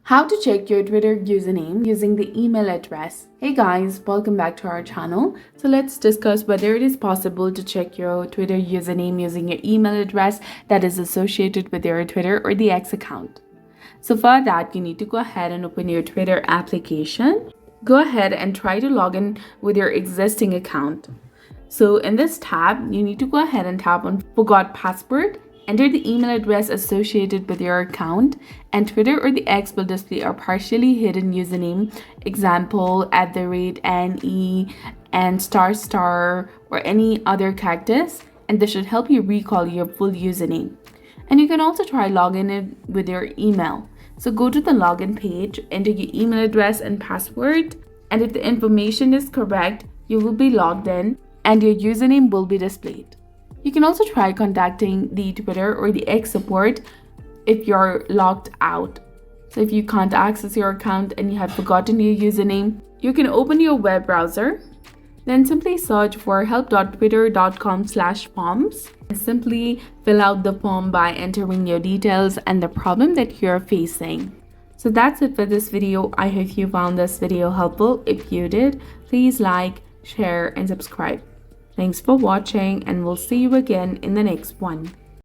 How to check your Twitter username using the email address. Hey guys, welcome back to our channel. So let's discuss whether it is possible to check your Twitter username using your email address that is associated with your Twitter or the X account. So for that, you need to go ahead and open your Twitter application. Go ahead and try to log in with your existing account. So in this tab, you need to go ahead and tap on Forgot Password. Enter the email address associated with your account, and Twitter or the X will display a partially hidden username, example @NE and ** or any other characters, and this should help you recall your full username. And you can also try logging in with your email. So go to the login page, enter your email address and password, and if the information is correct, you will be logged in and your username will be displayed. You can also try contacting the Twitter or the X support if you're logged out. So if you can't access your account and you have forgotten your username, you can open your web browser, then simply search for help.twitter.com/forms and simply fill out the form by entering your details and the problem that you're facing. So that's it for this video. I hope you found this video helpful. If you did, please like, share, and subscribe. Thanks for watching, and we'll see you again in the next one.